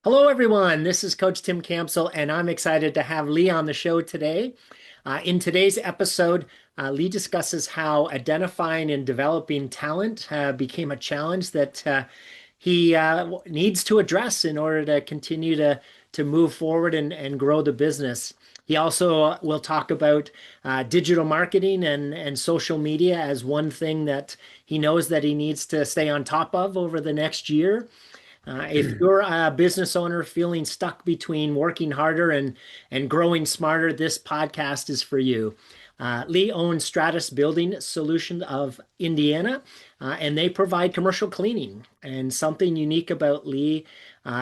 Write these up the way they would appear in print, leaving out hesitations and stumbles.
Hello, everyone. This is Coach Tim Campsall, and I'm excited to have Lee on the show today. In today's episode, Lee discusses how identifying and developing talent became a challenge that he needs to address in order to continue to move forward and grow the business. He also will talk about digital marketing and social media as one thing that he knows that he needs to stay on top of over the next year. If you're a business owner feeling stuck between working harder and growing smarter, this podcast is for you. Lee owns Stratus Building Solution of Indiana, and they provide commercial cleaning. And something unique about Lee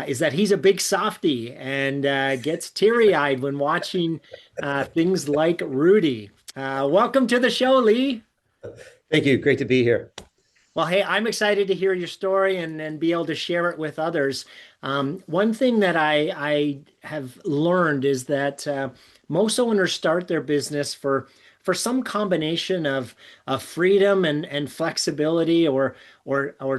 is that he's a big softie and gets teary-eyed when watching things like Rudy. Welcome to the show, Lee. Thank you. Great to be here. Well, hey, I'm excited to hear your story and be able to share it with others. One thing that I have learned is that most owners start their business for some combination of freedom and flexibility or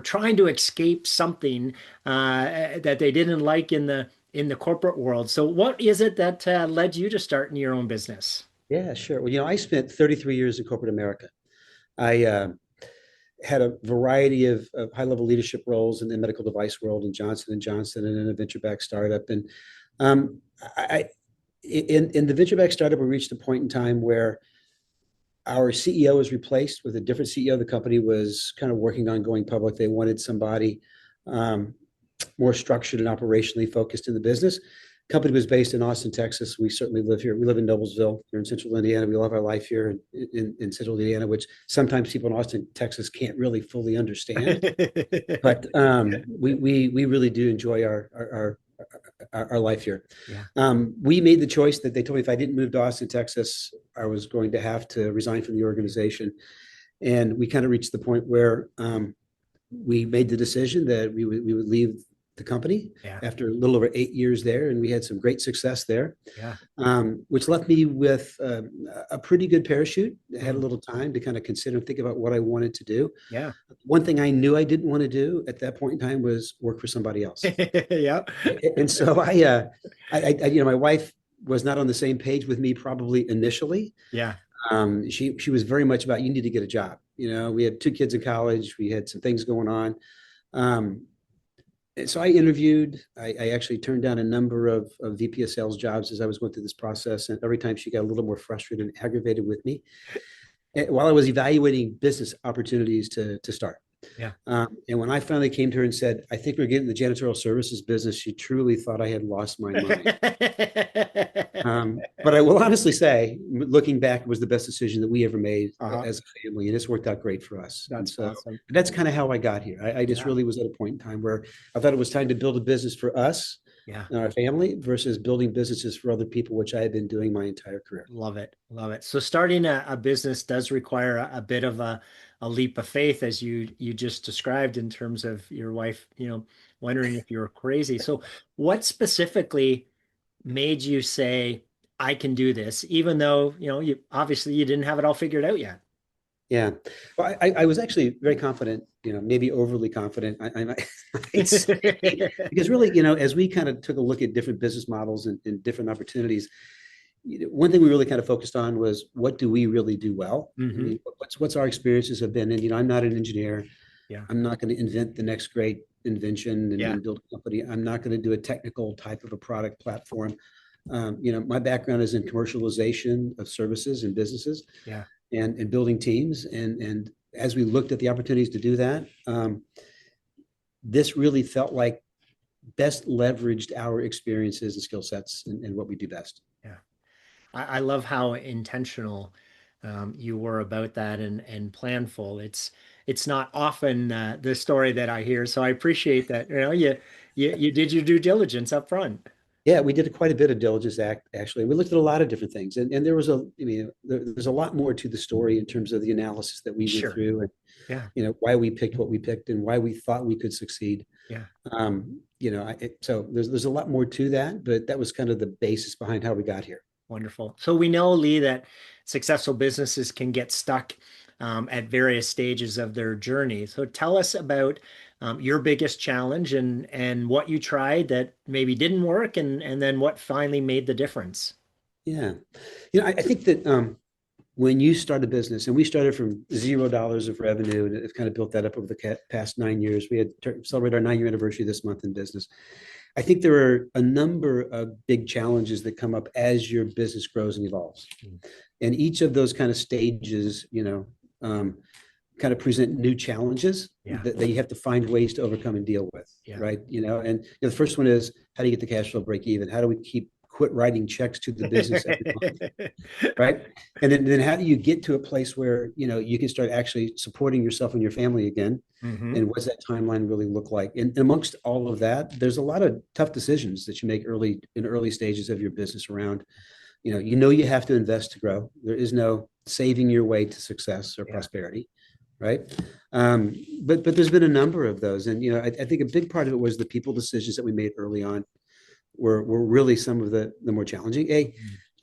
trying to escape something that they didn't like in the corporate world. So what is it that led you to starting your own business? Yeah, sure. Well, I spent 33 years in corporate America. I had a variety of high-level leadership roles in the medical device world in Johnson and Johnson and in a venture-backed startup. And um, I, in the venture-backed startup, we reached a point in time where our CEO was replaced with a different CEO. The company was kind of working on going public. They wanted somebody um, more structured and operationally focused in the business. Company was based in Austin, Texas. We certainly live here. We live in Noblesville here in central Indiana. We love our life here in central Indiana, which sometimes people in Austin, Texas can't really fully understand. But we really do enjoy our life here. Yeah. We made the choice that they told me if I didn't move to Austin, Texas, I was going to have to resign from the organization. And we kind of reached the point where we made the decision that we would leave the company Yeah. after a little over 8 years there, and we had some great success there, Yeah. which left me with a pretty good parachute. I had a Mhm. little time to kind of consider and think about what I wanted to do. Yeah. One thing I knew I didn't want to do at that point in time was work for somebody else. Yeah. And so my wife was not on the same page with me probably initially. Yeah. She was very much about you need to get a job. We had two kids in college. We had some things going on. Um, and so I interviewed. I actually turned down a number of VP of sales jobs as I was going through this process. And every time she got a little more frustrated and aggravated with me while I was evaluating business opportunities to start. Yeah. And when I finally came to her and said, I think we're getting the janitorial services business, she truly thought I had lost my mind. But I will honestly say, looking back, it was the best decision that we ever made Uh-huh. as a family, and it's worked out great for us. And That's so awesome. that's kind of how I got here. I just Yeah. really was at a point in time where I thought it was time to build a business for us Yeah. and our family versus building businesses for other people, which I had been doing my entire career. Love it. Love it. So starting a business does require a bit of a leap of faith, as you just described, in terms of your wife, wondering if you were crazy. So what specifically made you say, I can do this, even though, you obviously you didn't have it all figured out yet? Yeah. Well, I was actually very confident, maybe overly confident, I might say, because really, as we kind of took a look at different business models and different opportunities, one thing we really kind of focused on was what do we really do well? I Hmm. mean, what's our experiences have been? And, I'm not an engineer. Yeah. I'm not going to invent the next great invention Yeah. and build a company. I'm not going to do a technical type of a product platform. My background is in commercialization of services and businesses Yeah. and building teams. And as we looked at the opportunities to do that, this really felt like best leveraged our experiences and skill sets and what we do best. Yeah. I love how intentional you were about that and planful. It's not often the story that I hear, so I appreciate that. You did your due diligence up front. Yeah, we did quite a bit of diligence actually. We looked at a lot of different things. And there was there's a lot more to the story in terms of the analysis that we went Sure. through and, Yeah. why we picked what we picked and why we thought we could succeed. Yeah. So there's a lot more to that, but that was kind of the basis behind how we got here. Wonderful. So we know, Lee, that successful businesses can get stuck at various stages of their journey. So tell us about your biggest challenge and what you tried that maybe didn't work and then what finally made the difference. Yeah. I think that when you start a business, and we started from $0 of revenue, and have kind of built that up over the past 9 years. We had celebrated our 9-year anniversary this month in business. I think there are a number of big challenges that come up as your business grows and evolves. Mm. And each of those kind of stages, kind of present new challenges Yeah. that you have to find ways to overcome and deal with, Yeah. right? The first one is, how do you get the cash flow break even? How do we quit writing checks to the business every month, right? And then how do you get to a place where you can start actually supporting yourself and your family again? Hmm. And what's that timeline really look like? And amongst all of that, there's a lot of tough decisions that you make in early stages of your business around. You have to invest to grow. There is no saving your way to success or Yeah. prosperity, right? But there's been a number of those, and I think a big part of it was the people decisions that we made early on were really some of the more challenging.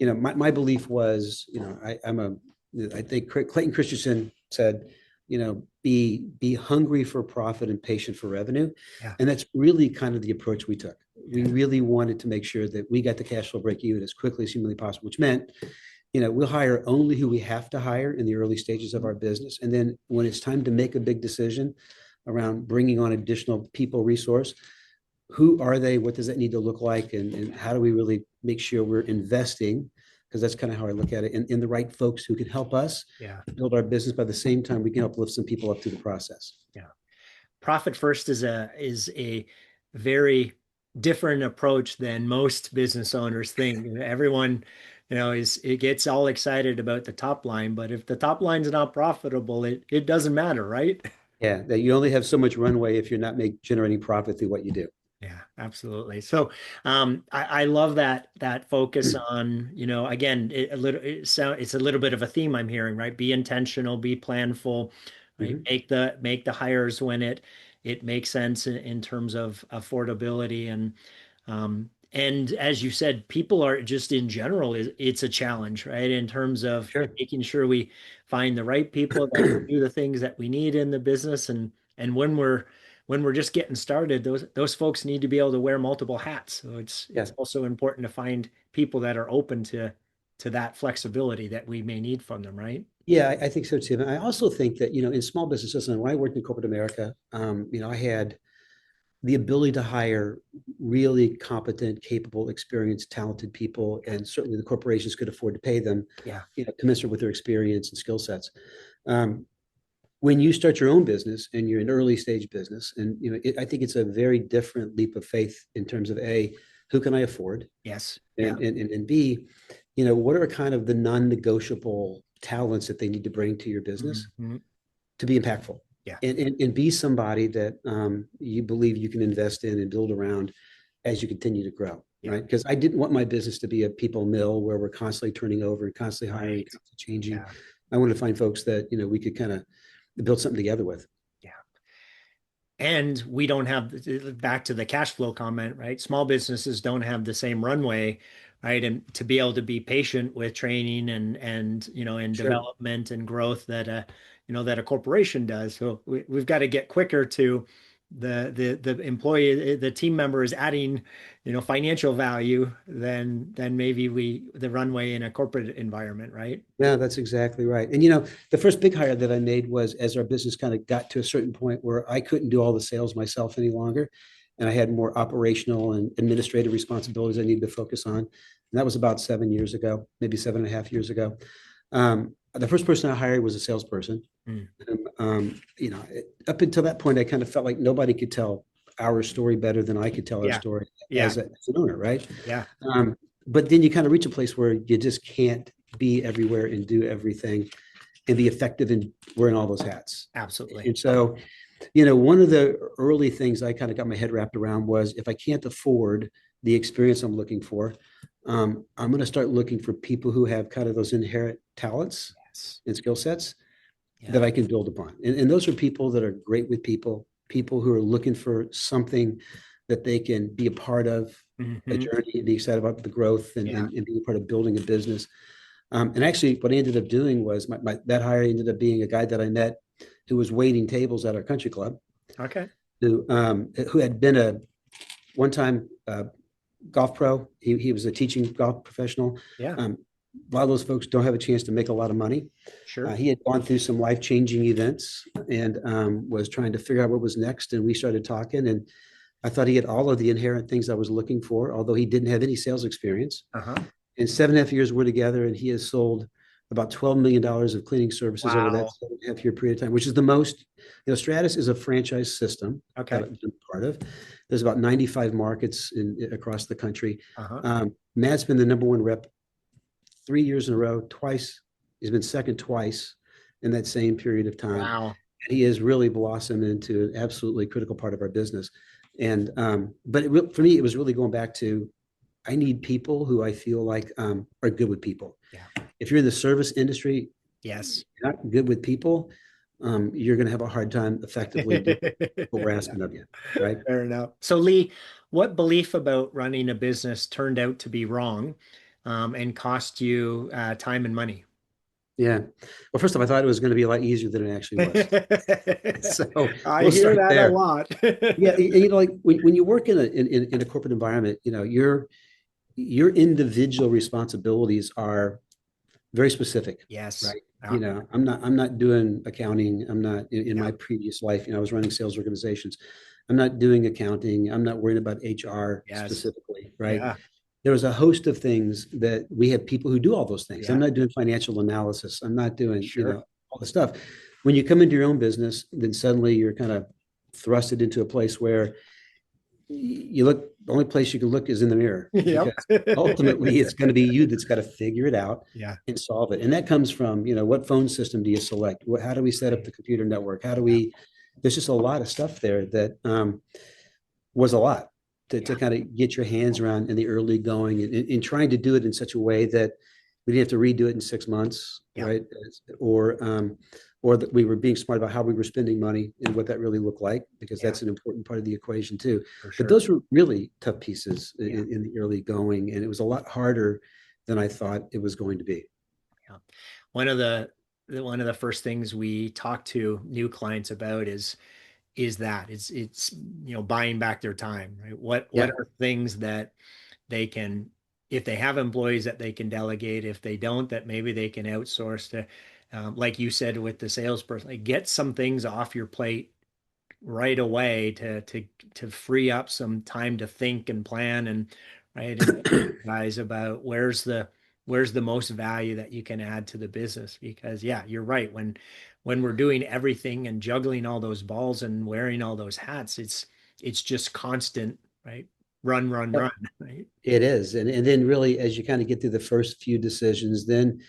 My belief was, I think Clayton Christensen said, be hungry for profit and patient for revenue. Yeah. And that's really kind of the approach we took. We Yeah. really wanted to make sure that we got the cash flow break even as quickly as humanly possible, which meant, we'll hire only who we have to hire in the early stages of our business. And then when it's time to make a big decision around bringing on additional people resource, who are they? What does that need to look like? And how do we really make sure we're investing? Because that's kind of how I look at it, in the right folks who can help us Yeah. build our business. By the same time, we can help lift some people up through the process. Yeah. Profit first is a very different approach than most business owners think. Everyone, it gets all excited about the top line, but if the top line's not profitable, it doesn't matter, right? Yeah, that you only have so much runway if you're not generating profit through what you do. Yeah, absolutely. So, I love that focus on, again, it's a little bit of a theme I'm hearing, right? Be intentional, be planful, right? Mhm. Make the hires when it makes sense in terms of affordability and as you said, people are just in general it's a challenge, right? In terms of Sure. making sure we find the right people that can do the things that we need in the business and when we're just getting started, those folks need to be able to wear multiple hats. So Yeah. it's also important to find people that are open to that flexibility that we may need from them, right? Yeah, I think so too. And I also think that, in small businesses, and when I worked in corporate America, I had the ability to hire really competent, capable, experienced, talented people, and certainly the corporations could afford to pay them, Yeah. commensurate with their experience and skill sets. Um, when you start your own business and you're an early stage business, and I think it's a very different leap of faith in terms of A, who can I afford, Yes. Yeah. and B, what are kind of the non-negotiable talents that they need to bring to your business Mhm. to be impactful, Yeah. and be somebody that you believe you can invest in and build around as you continue to grow, Yeah. right? Because I didn't want my business to be a people mill where we're constantly turning over and constantly hiring, Right. constantly changing. Yeah. I wanted to find folks that we could kind of build something together with. Yeah. And we don't have, back to the cash flow comment, right? Small businesses don't have the same runway, right? And to be able to be patient with training and Sure. development and growth that a corporation does. So we've got to get quicker to the employee, the team member is adding, financial value than maybe the runway in a corporate environment, right? Yeah, that's exactly right. And the first big hire that I made was as our business kind of got to a certain point where I couldn't do all the sales myself any longer, and I had more operational and administrative responsibilities I needed to focus on. And that was about 7 years ago, maybe 7.5 years ago. The first person I hired was a salesperson. Mm. Up until that point, I kind of felt like nobody could tell our story better than I could tell our Yeah. story Yeah. as an owner, right? Yeah. But then you kind of reach a place where you just can't be everywhere and do everything and be effective in wearing all those hats. Absolutely. And so, one of the early things I kind of got my head wrapped around was, if I can't afford the experience I'm looking for, I'm going to start looking for people who have kind of those inherent talents Yes. and skill sets Yeah. that I can build upon. And those are people that are great with people who are looking for something that they can be a part of, a Mhm. journey, and be excited about the growth, and, Yeah. and being a part of building a business. And actually, what I ended up doing was that hire ended up being a guy that I met who was waiting tables at our country club. Okay. who had been a one-time golf pro. He was a teaching golf professional. Yeah, A lot of those folks don't have a chance to make a lot of money. sure. He had gone through some life-changing events and was trying to figure out what was next. And we started talking, and I thought he had all of the inherent things I was looking for, although he didn't have any sales experience. Uh-huh. In 7.5 years, we're together, and he has sold about $12 million of cleaning services over that Wow. 7.5 year period of time, which is the most. Stratus is a franchise system that Okay. I've been part of. There's about 95 markets across the country. Uh-huh. Matt's been the number one rep 3 years in a row, twice. He's been second twice in that same period of time. Wow. And he has really blossomed into an absolutely critical part of our business. And but for me, it was really going back to I need people who I feel like are good with people. Yeah. If you're in the service industry, Yes. you're not good with people, you're going to have a hard time effectively doing what we're Yeah, asking of you, right? fair enough. So Lee, what belief about running a business turned out to be wrong, and cost you time and money? Yeah. Well, first off, I thought it was going to be a lot easier than it actually was. So I we'll hear start that a there. lot. Yeah, like when you work in a corporate environment, your individual responsibilities are very specific, Yes. right? Yeah. I'm not doing accounting. I'm not in Yeah. my previous life, I was running sales organizations. I'm not doing accounting. I'm not worrying about HR Yes. specifically, right? Yeah. There was a host of things that we have people who do all those things. I'm Yeah. not doing financial analysis. I'm not doing, Sure. all the stuff. When you come into your own business, then suddenly you're kind of thrusted into a place where you look, the only place you can look is in the mirror Yep. because ultimately it's going to be you that's got to figure it out Yeah. and solve it. And that comes from, what phone system do you select? How do we set up the computer network? Yeah. There's just a lot of stuff there that was a lot to Yeah. kind of get your hands around in the early going and trying to do it in such a way that we didn't have to redo it in 6 months, Yeah. right? Or that we were being smart about how we were spending money and what that really looked like, because Yeah. that's an important part of the equation too. For But sure. those were really tough pieces Yeah. in the early going, and it was a lot harder than I thought it was going to be. Yeah. One of the first things we talk to new clients about is that it's buying back their time, right? What Yeah. are things that they can, if they have employees that they can delegate, if they don't, that maybe they can outsource to, like you said with the salesperson, like get some things off your plate right away to free up some time to think and plan and right and guys about where's the most value that you can add to the business. Because yeah, you're right, when we're doing everything and juggling all those balls and wearing all those hats, it's just constant, right? Run, run, run, right? It is. And then really, as you kind of get through the first few decisions, then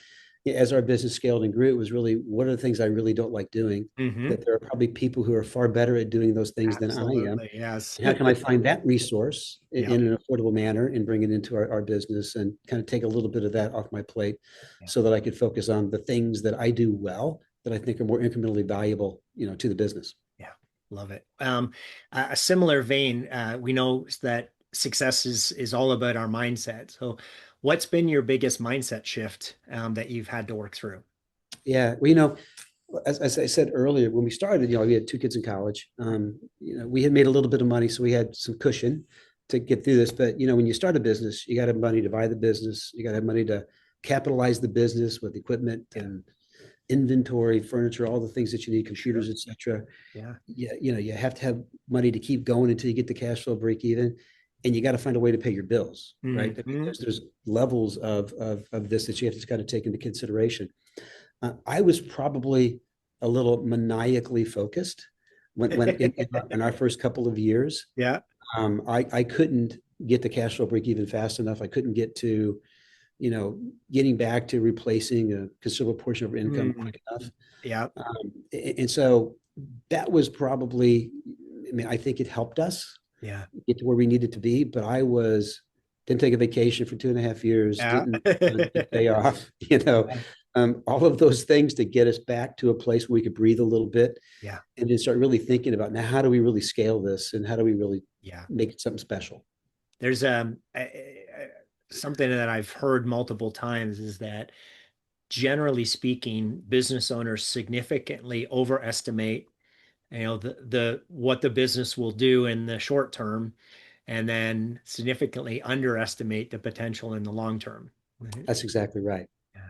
as our business scaled and grew, it was really, what are the things I really don't like doing? Hmm. That there are probably people who are far better at doing those things than I am. Absolutely, yes. And how can I find that resource Yeah, in an affordable manner and bring it into our business and kind of take a little bit of that off my plate yeah, so that I could focus on the things that I do well that I think are more incrementally valuable, to the business. yeah. Love it. A similar vein, we know that success is all about our mindset. So, what's been your biggest mindset shift that you've had to work through? Yeah. Well, as I said earlier, when we started, we had two kids in college. We had made a little bit of money, so we had some cushion to get through this. But when you start a business, you got to have money to buy the business. You got to have money to capitalize the business with equipment Yeah, and inventory, furniture, all the things that you need, sure. computers, etc. Yeah, Yeah, you have to have money to keep going until you get the cash flow break even, and you got to find a way to pay your bills, right? I mean, hmm, there's levels of this that you have to kind of take into consideration. I was probably a little maniacally focused when in our first couple of years. yeah, I couldn't get the cash flow break even fast enough. I couldn't get to, getting back to replacing a considerable portion of our income mm, quick enough. yeah, And so that was probably, I mean, I think it helped us yeah, get to where we needed to be, but didn't take a vacation for 2.5 years, yeah, didn't take a day off, yeah, all of those things to get us back to a place where we could breathe a little bit yeah, and then start really thinking about, now, how do we really scale this and how do we really yeah. make it something special? There's something that I've heard multiple times is that generally speaking, business owners significantly overestimate the what the business will do in the short term, and then significantly underestimate the potential in the long term. Right? That's exactly right.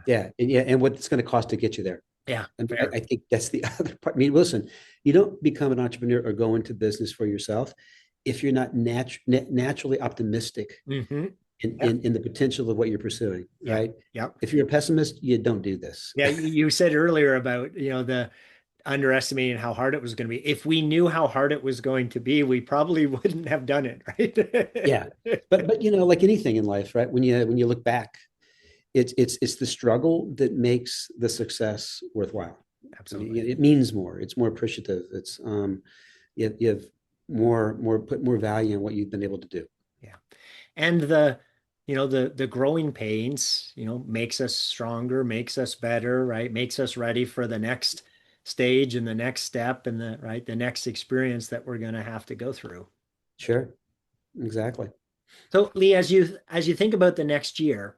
Yeah. And what it's going to cost to get you there. Yeah, And fair. I think that's the other part. I mean, listen, you don't become an entrepreneur or go into business for yourself if you're not naturally optimistic Hmm. in, Yeah, in the potential of what you're pursuing, yeah, right? yeah. If you're a pessimist, you don't do this. Yeah, you said earlier about, the underestimating how hard it was going to be. If we knew how hard it was going to be, we probably wouldn't have done it, Yeah. right? But like anything in life, right? When you look back, it's the struggle that makes the success worthwhile. Absolutely. It means more. It's more appreciative. It's you have put more value in what you've been able to do. Yeah. And the growing pains, makes us stronger, makes us better, right? Makes us ready for the next stage and the next step and the next experience that we're going to have to go through. Sure, exactly. So Lee, as you think about the next year,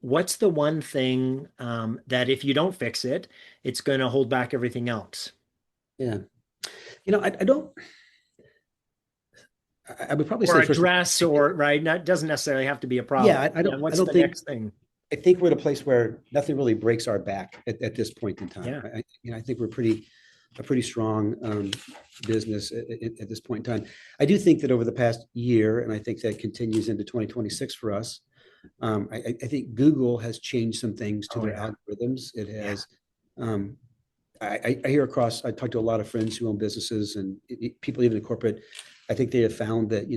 what's the one thing that if you don't fix it, it's going to hold back everything else? Yeah. I don't. I would probably Or say first of all, address, or right? Not doesn't necessarily have to be a problem. yeah, I Yeah, don't. I what's don't the think. next thing? I think we're at a place where nothing really breaks our back at this point in time. Yeah. I think we're a pretty strong business at this point in time. I do think that over the past year, and I think that continues into 2026 for us. I think Google has changed some things to Oh their yeah. algorithms. It Yeah. has. Um, I hear across. I talk to a lot of friends who own businesses and people even in corporate. I think they have found that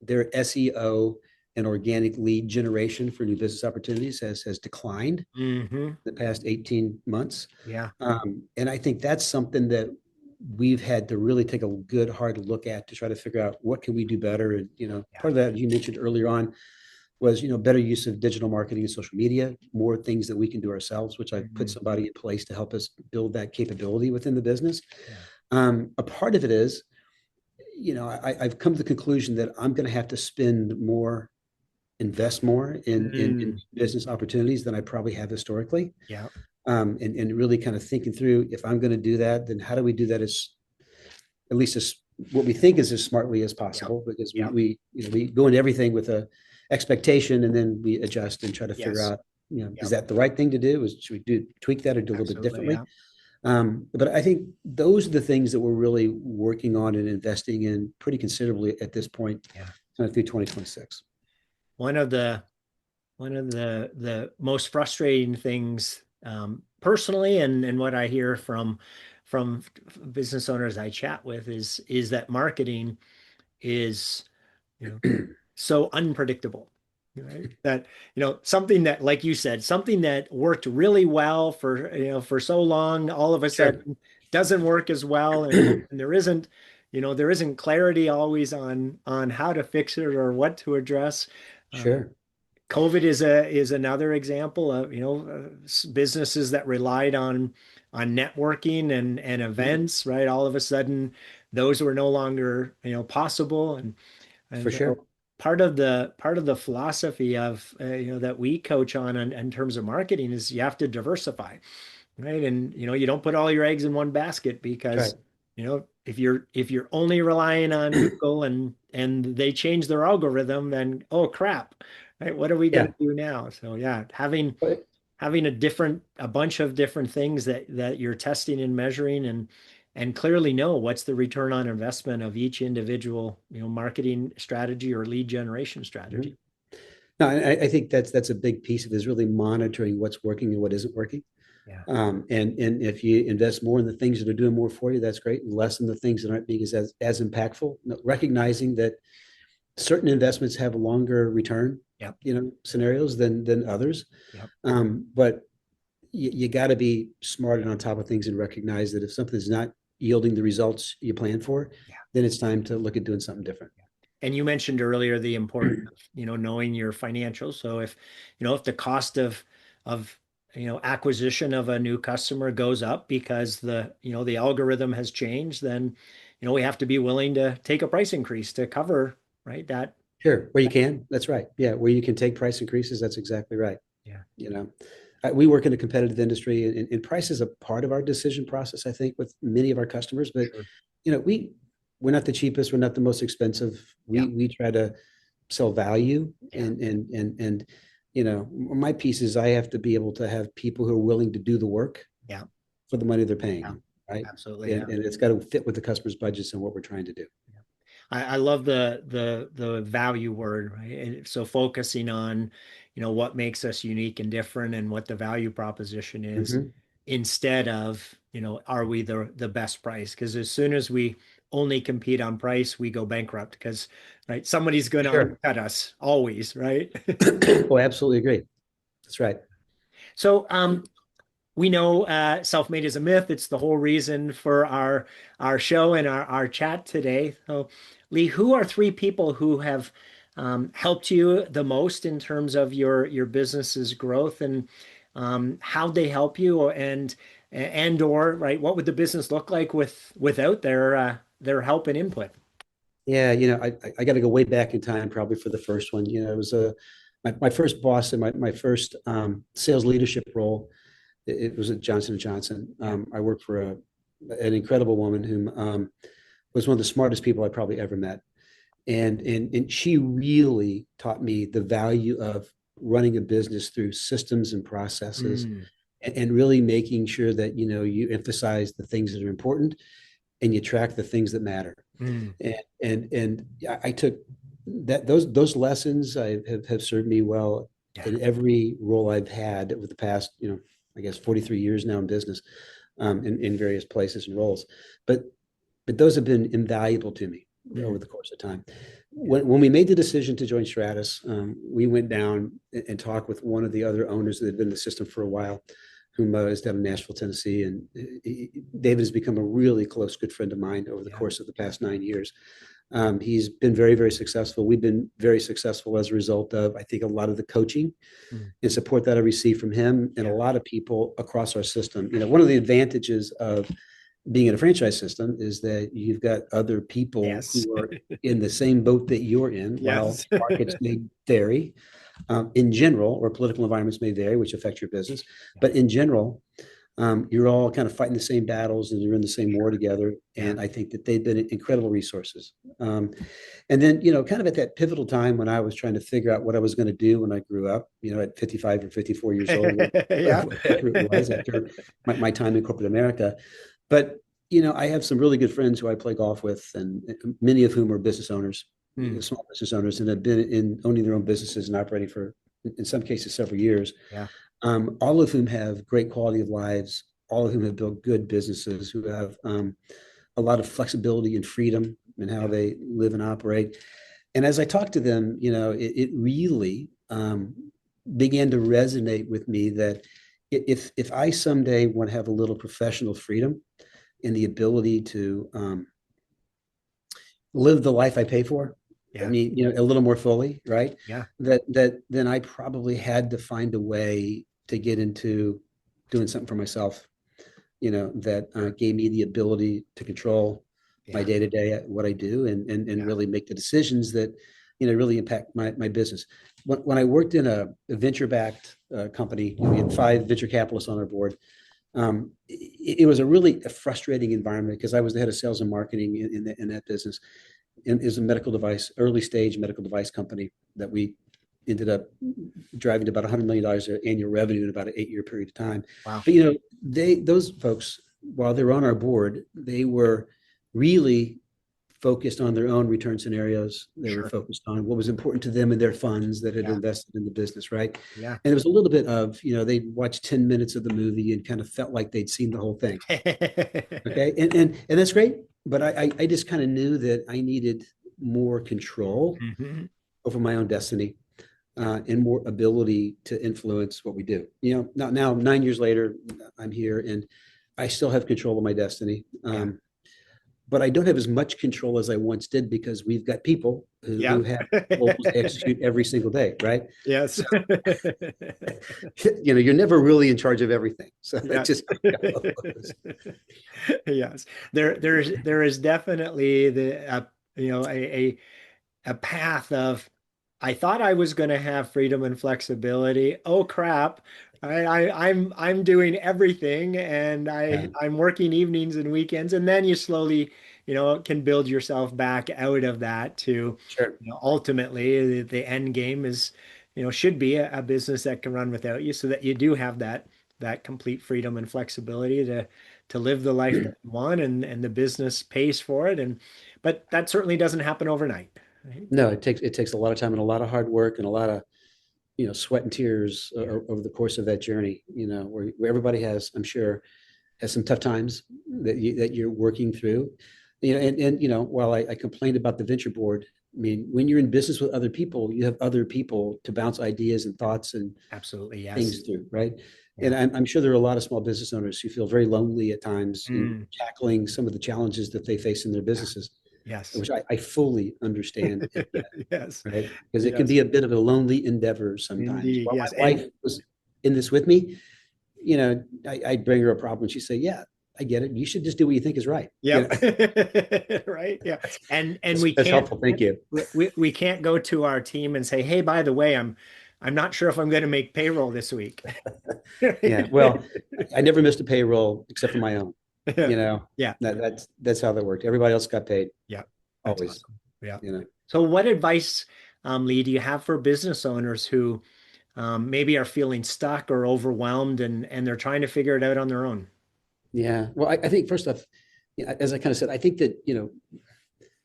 their SEO and organic lead generation for new business opportunities has declined Hmm. the past 18 months. Yeah. And I think that's something that we've had to really take a good hard look at to try to figure out what can we do better. And Yeah. part of that you mentioned earlier on was better use of digital marketing and social media, more things that we can do ourselves, which I've put Mhm. somebody in place to help us build that capability within the business. Yeah. A part of it is I've come to the conclusion that I'm going to have to invest more in Mm. business opportunities than I probably have historically. Yeah. And really kind of thinking through, if I'm going to do that, then how do we do that as at least as what we think is as smartly as Yeah. possible? Because Yeah. we go into everything with a expectation, and then we adjust and try to figure Yes. out, is Yep. that the right thing to do? Should we tweak that or do a little bit Absolutely. differently? Yeah. But I think those are the things that we're really working on and investing in pretty considerably at this point, Yeah. kind of through 2026. One of the one of the most frustrating things, personally, and what I hear from business owners I chat with is that marketing is, you know, so unpredictable, right? That, something that, like you said, something that worked really well for so long, all of a Sure. sudden doesn't work as well, and there isn't clarity always on how to fix it or what to address. Um, Sure. COVID is another example of, businesses that relied on networking and Yeah, events, right? All of a sudden, those were no longer, possible, and for and sure. part of the philosophy of, that we coach on in terms of marketing is you have to diversify, right? And you don't put all your eggs in one basket, That's because if you're only relying on right. Google and they change their algorithm, then oh crap, right? What are we going Yeah. to do now? So yeah, having But having a bunch of different things that you're testing and measuring, and clearly know what's the return on investment of each individual, marketing strategy or lead generation mhm. strategy. No, I think that's a big piece of it is really monitoring what's working and what isn't working. Yeah. And if you invest more in the things that are doing more for you, that's great. And less in the things that aren't being as impactful. Recognizing that certain investments have a longer return, Yep. scenarios than others. Yep. But you got to be smart and on top of things and recognize that if something's not yielding the results you plan for, Yeah. then it's time to look at doing something different. And you mentioned earlier the importance of, knowing your financials. So if the cost of acquisition of a new customer goes up because the algorithm has changed, then we have to be willing to take a price increase to cover, right, that. Sure, where you can. That's right. Yeah, where you can take price increases. That's exactly right. Yeah. You know, we work in a competitive industry, and price is a part of our decision process, I think, with many of our customers. But Sure. we're not the cheapest, we're not the most expensive. Yeah. We try to sell value, Yeah. and my piece is I have to be able to have people who are willing to do the work Yeah. for the money they're paying Yeah. them, right? Absolutely. Yeah. And it's got to fit with the customer's budgets and what we're trying to do. I love the value word, right? And so focusing on, what makes us unique and different and what the value proposition is Hmm. instead of, are we the best price? Because as soon as we only compete on price, we go bankrupt because, right, somebody's going to Sure. undercut us always, right? Oh, absolutely agree. That's right. So, we know self-made is a myth. It's the whole reason for our show and our chat today. So, Lee, who are three people who have helped you the most in terms of your business's growth, and how they help you, and or right, what would the business look like without their help and input? Yeah, I got to go way back in time probably for the first one. It was my first boss and my first sales leadership role. It was at Johnson and Johnson. Yeah. I worked for an incredible woman who was one of the smartest people I probably ever met, and she really taught me the value of running a business through systems and processes, Mm, and really making sure that you emphasize the things that are important and you track the things that matter. mm, And I took those lessons have served me well yeah. in every role I've had over the past, I guess 43 years now in business, in various places and roles. But those have been invaluable to me over Mm, the course of time. yeah. When we made the decision to join Stratus, we went down and talked with one of the other owners that had been in the system for a while, whom is down in Nashville, Tennessee. And David has become a really close, good friend of mine over the Yeah. course of the past 9 years. He's been very, very successful. We've been very successful as a result of, I think, a lot of the coaching Mm, and support that I received from him and a yeah. lot of people across our system. One of the advantages of being in a franchise system is that you've got other people Yes. who are in the same boat that you're in, while Yes. markets may vary in general, or political environments may vary, which affect your business. Yeah. But in general, you're all kind of fighting the same battles and you're in the same war Sure. together. Yeah. And I think that they've been incredible resources. And then, kind of at that pivotal time when I was trying to figure out what I was going to do when I grew up, at 55 or 54 years old, Yeah. whatever it was after my time in corporate America. But, I have some really good friends who I play golf with, and many of whom are business owners, Mm, small business owners, and have been in owning their own businesses and operating for, in some cases, several years. yeah. All of whom have great quality of lives, all of whom have built good businesses, who have a lot of flexibility and freedom in how Yeah. they live and operate. And as I talked to them, it really began to resonate with me that if I someday want to have a little professional freedom and the ability to live the life I pay for, I Yeah. mean, a little more fully, right? Yeah. That then I probably had to find a way to get into doing something for myself, that Sure. gave me the ability to control my Yeah. day to day, what I do, and Yeah. really make the decisions that, really impact my business. When I worked in a venture backed company, we had 5 venture capitalists on our board. It was a really frustrating environment because I was the head of sales and marketing in that business. And it was a medical device, early stage medical device company that we ended up driving to about $100 million of annual revenue in about an 8-year period of time. Wow. But those folks, while they were on our board, they were really focused on their own return scenarios. They were Sure. focused on what was important to them and their funds that had Yeah. invested in the business, right? Yeah. And it was a little bit of, they'd watch 10 minutes of the movie and kind of felt like they'd seen the whole thing. Okay. And that's great. But I just kind of knew that I needed more control Mhm. over my own destiny, Yeah. and more ability to influence what we do. Now 9 years later, I'm here and I still have control of my destiny. Yeah. But I don't have as much control as I once did because we've got people who Yeah. have goals to execute every single day, right? Yes. So, you're never really in charge of everything. So that's Yes. just how it goes. Yes. There is definitely a path of I thought I was going to have freedom and flexibility. Oh crap. I'm doing everything and Yeah, I'm working evenings and weekends. And then you slowly, can build yourself back out of that to, sure. ultimately the end game is, should be a business that can run without you so that you do have that complete freedom and flexibility to live the life that you want and the business pays for it. But that certainly doesn't happen overnight, right? No, it takes a lot of time and a lot of hard work and a lot of sweat and tears Yeah, over the course of that journey. Where everybody has, I'm sure, has some tough times that you're working through. And while I complained about the venture board, I mean, when you're in business with other people, you have other people to bounce ideas and thoughts and absolutely. Yes. things through, right? And Yeah. I'm sure there are a lot of small business owners who feel very lonely at times in Mm, tackling some of the challenges that they face in their yeah. businesses, Yes. which I fully understand and get, Yes. right? Because it can Yes. be a bit of a lonely endeavor sometimes. Indeed. While Yes. my wife was in this with me, I'd bring her a problem and she'd say, "Yeah, I get it. You should just do what you think is right." Yep. Right. Yeah. And we That's can't helpful. Thank you. we can't go to our team and say, hey, by the way, I'm not sure if I'm going to make payroll this week. Yeah. Well, I never missed a payroll except for my own. Yeah. You know, Yeah. that's how that worked. Everybody else got paid Yeah. That's always. awesome. Yeah. You know. So what advice, Lee, do you have for business owners who maybe are feeling stuck or overwhelmed and they're trying to figure it out on their own? Yeah. Well, I think first off, as I kind of said, I think that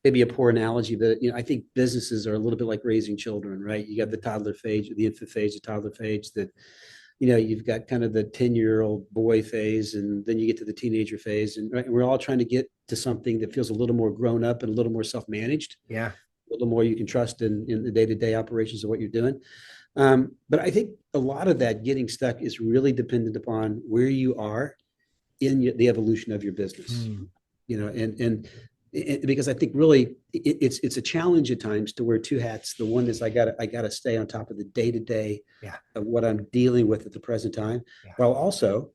maybe a poor analogy, but I think businesses are a little bit like raising children, right? You got the toddler phase, the infant phase, the toddler phase. That you've got kind of the 10-year-old boy phase, and then you get to the teenager phase, and, right, and we're all trying to get to something that feels a little more grown up and a little more self-managed, Yeah. a little more you can trust in the day-to-day operations of what you're doing. But I think a lot of that getting stuck is really dependent upon where you are in the evolution of your business, Mm, and because I think really it's a challenge at times to wear two hats. The one is I gotta stay on top of the day to day yeah. of what I'm dealing with at the present time, Yeah. while also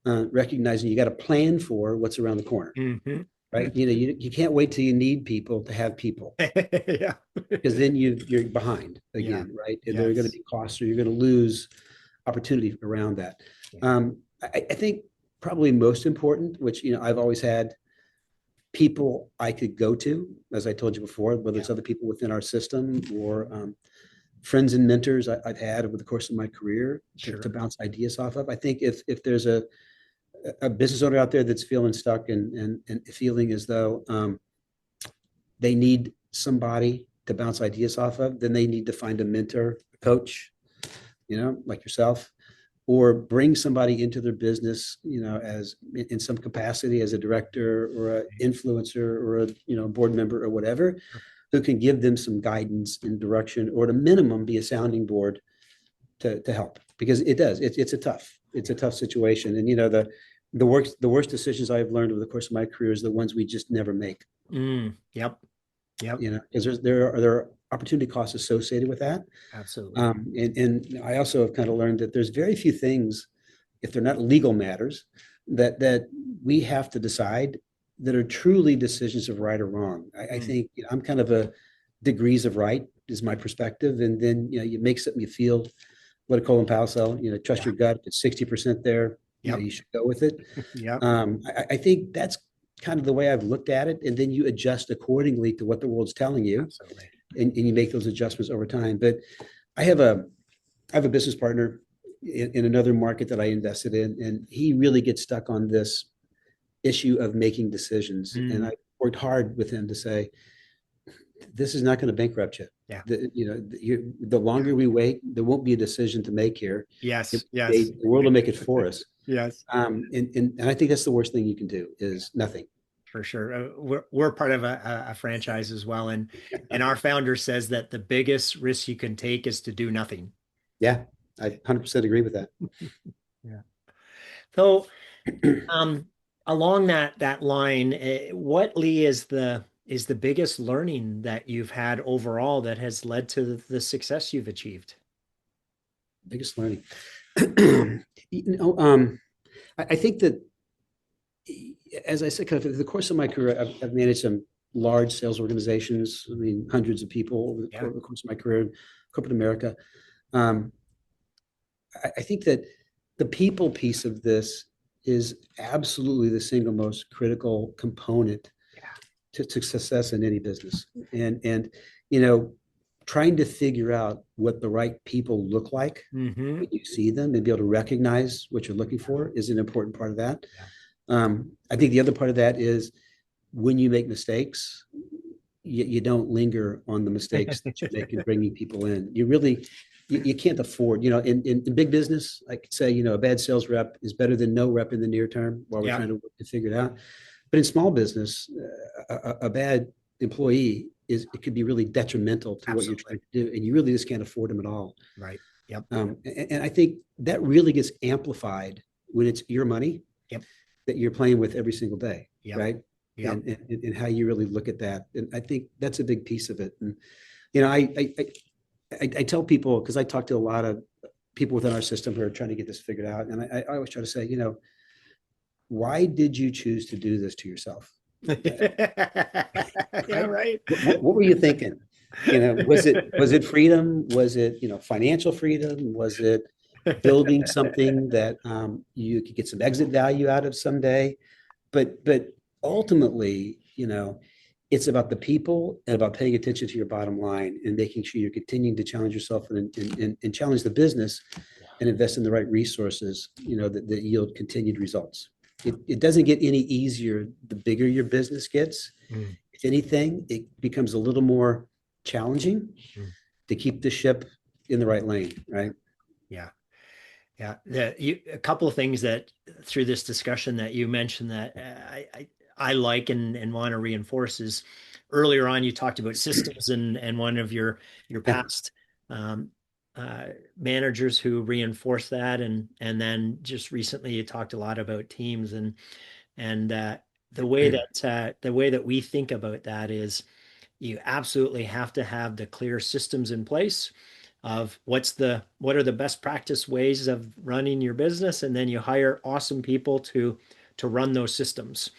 recognizing you got to plan for what's around the corner, Hmm. right? You can't wait till you need people to have people, Yeah. because then you're behind Yeah. again, right? And there are going to Yes. be costs, or you're going to lose opportunity around that. Yeah. I think probably most important, which I've always had people I could go to, as I told you before, whether Yeah. it's other people within our system or friends and mentors I've had over the course of my career to Sure. bounce ideas off of. I think if there's a business owner out there that's feeling stuck and feeling as though they need somebody to bounce ideas off of, then they need to find a mentor, a coach, like yourself, or bring somebody into their business, as in some capacity as a director or an influencer or a board member or whatever, who can give them some guidance and direction, or at a minimum be a sounding board to help, because it's a tough situation. And the worst decisions I've learned over the course of my career is the ones we just never make. Yep. Yep. Because there are opportunity costs associated with that. Absolutely. And I also have kind of learned that there's very few things, if they're not legal matters, that we have to decide that are truly decisions of right or wrong. I Mm. think I'm kind of a degrees of right is my perspective, and then you make something you feel, what a Colin Powell sell, trust Yeah. your gut. It's 60% there. Yep. You should go with it. Yep. I think that's kind of the way I've looked at it, and then you adjust accordingly to what the world's telling you, Absolutely. and you make those adjustments over time. But I have a I have a business partner in another market that I invested in, and he really gets stuck on this issue of making decisions. And Mm. I worked hard with him to say, this is not going to bankrupt you. Yeah. The longer we wait, there won't be a decision to make here. Yes. The Yes. world will make it for us. Yes. And I think that's the worst thing you can do Yeah. is nothing. For sure. We're part of a franchise as well, and our founder says that the biggest risk you can take is to do nothing. Yeah, I 100% agree with that. Yeah. So, um, along that line, what, Lee, is the biggest learning that you've had overall that has led to the success you've achieved? Biggest learning. I think that, as I said, kind of through the course of my career, I've managed some large sales organizations. I mean, hundreds of people over Yeah. the course of my career in corporate America. Um, I think that the people piece of this is absolutely the single most critical component Yeah. to success in any business. And you know, trying to figure out what the right people look like Mm-hmm. when you see them and be able to recognize what you're looking for is an important part of that. Yeah. I think the other part of that is when you make mistakes, you don't linger on the mistakes that you make in bringing people in. You really, you can't afford, in big business, I could say, a bad sales rep is better than no rep in the near term while we're Yeah. trying to figure it out. But in small business, a bad employee it could be really detrimental to what you're Absolutely. trying to do. And you really just can't afford them at all. Right. Yep. And I think that really gets amplified when it's your money Yep. that you're playing with every single day, Yep. right? Yep. And how you really look at that. And I think that's a big piece of it. And, you know, I tell people, because I talk to a lot of people within our system who are trying to get this figured out. And I always try to say, why did you choose to do this to yourself? Yeah, Right? right. What were you thinking? Was it freedom? Was it, financial freedom? Was it building something that you could get some exit value out of someday? But ultimately, it's about the people and about paying attention to your bottom line and making sure you're continuing to challenge yourself and challenge the business and invest in the right resources, that yield continued results. It doesn't get any easier the bigger your business gets. Mm, If anything, it becomes a little more challenging mm. to keep the ship in the right lane, right? Yeah. Yeah. A couple of things that through this discussion that you mentioned that I like and want to reinforce is earlier on you talked about systems and one of your Yeah. past um, managers who reinforced that and then just recently you talked a lot about teams and the way that we think about that is you absolutely have to have the clear systems in place of what are the best practice ways of running your business, and then you hire awesome people to run those systems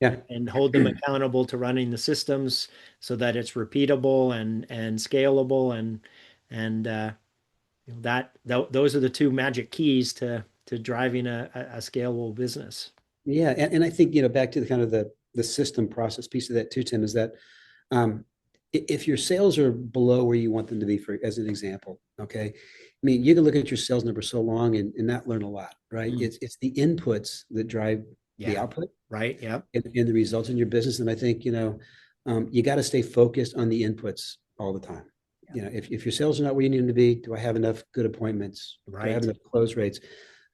Yeah. and hold them accountable to running the systems so that it's repeatable and scalable and those are the two magic keys to driving a scalable business. Yeah. And I think, back to the kind of the system process piece of that too, Tim, is that um, if your sales are below where you want them to be, for as an example, okay, I mean, you can look at your sales number so long and not learn a lot, right? Mm. It's the inputs that drive the Yeah. output Right. Yep. and the results in your business. And I think, you got to stay focused on the inputs all the time. If your sales are not where you need them to be, do I have enough good appointments? Do I have Right. enough close rates?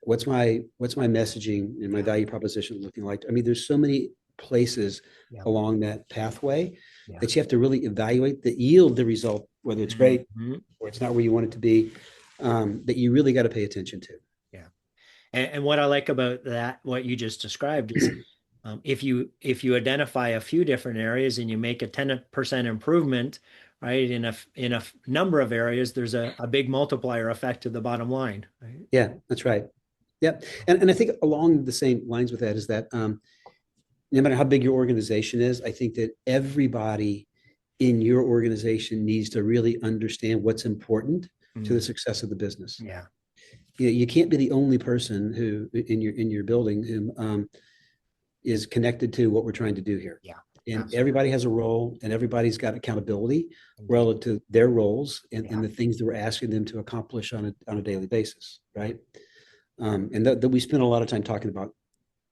What's my messaging and my value proposition looking like? I mean, there's so many places Yep. along that pathway Yeah. that you have to really evaluate that yield the result, whether it's great Mhm. or it's not where you want it to be, that you really got to pay attention to. Yeah. And what I like about that, what you just described is if you identify a few different areas and you make a 10% improvement, right, in a number of areas, there's a big multiplier effect to the bottom line, right? Yeah, that's right. Yep. And I think along the same lines with that is that no matter how big your organization is, I think that everybody in your organization needs to really understand what's important to the Mm, success of the business. yeah. You can't be the only person who in your building who is connected to what we're trying to do here. Yeah. And Absolutely. everybody has a role and everybody's got accountability Indeed. relative to their roles and Yeah. the things that we're asking them to accomplish on a daily basis, right? And that we spend a lot of time talking about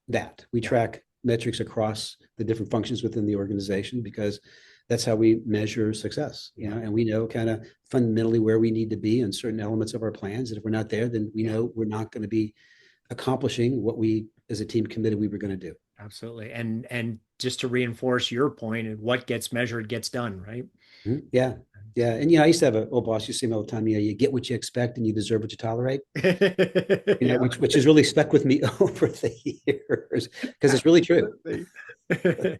that. We Yeah. track metrics across the different functions within the organization because that's how we measure success, Yeah. and we know kind of fundamentally where we need to be in certain elements of our plans. And if we're not there, then we Yeah. know we're not going to be accomplishing what we as a team committed we were going to do. Absolutely. And just to reinforce your point, what gets measured gets done, right? Mhm. Yeah. Yeah. And, I used to have an old boss, used to say all the time, you get what you expect and you deserve what you tolerate, Yeah. which has really stuck with me over the years because it's really true. Absolutely.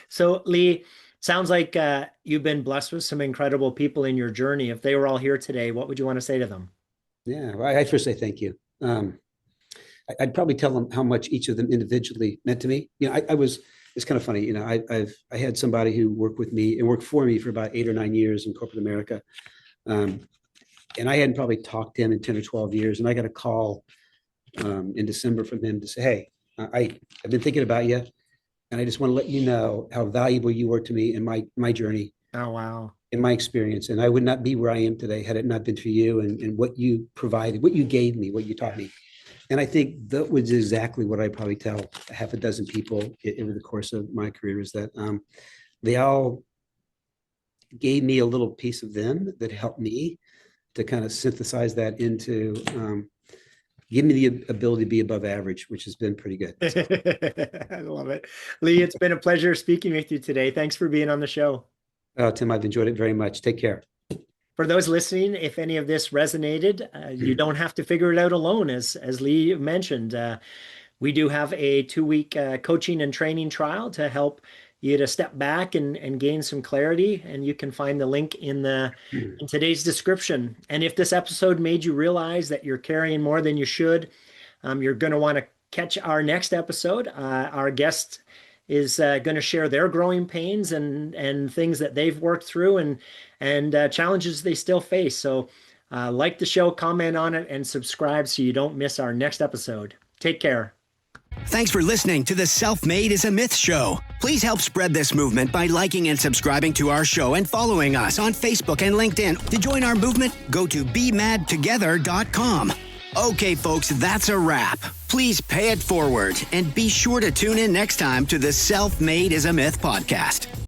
So, Lee, sounds like you've been blessed with some incredible people in your journey. If they were all here today, what would you want to say to them? Yeah. Well, I first say thank you. I'd probably tell them how much each of them individually meant to me. I was it's kind of funny. I had somebody who worked with me and worked for me for about 8 or 9 years in corporate America. And I hadn't probably talked to him in 10 or 12 years. And I got a call in December from him to say, hey, I've been thinking about you. And I just want to let you know how valuable you were to me in my journey, Oh, wow. in my experience. And I would not be where I am today had it not been for you and what you provided, what you gave me, what you taught me. And I think that was exactly what I probably tell half a dozen people over the course of my career, is that they all gave me a little piece of them that helped me to kind of synthesize that into give me the ability to be above average, which has been pretty good. I love it. Lee, it's been a pleasure speaking with you today. Thanks for being on the show. Tim, I've enjoyed it very much. Take care. For those listening, if any of this resonated, you don't have to figure it out alone, as Lee mentioned. We do have a 2-week coaching and training trial to help you to step back and gain some clarity. And you can find the link in today's description. And if this episode made you realize that you're carrying more than you should, you're going to want to catch our next episode. Our guest is going to share their growing pains and things that they've worked through and challenges they still face. So like the show, comment on it, and subscribe so you don't miss our next episode. Take care. Thanks for listening to the Self-Made is a Myth show. Please help spread this movement by liking and subscribing to our show and following us on Facebook and LinkedIn. To join our movement, go to bemadtogether.com. Okay, folks, that's a wrap. Please pay it forward and be sure to tune in next time to the Self-Made is a Myth podcast.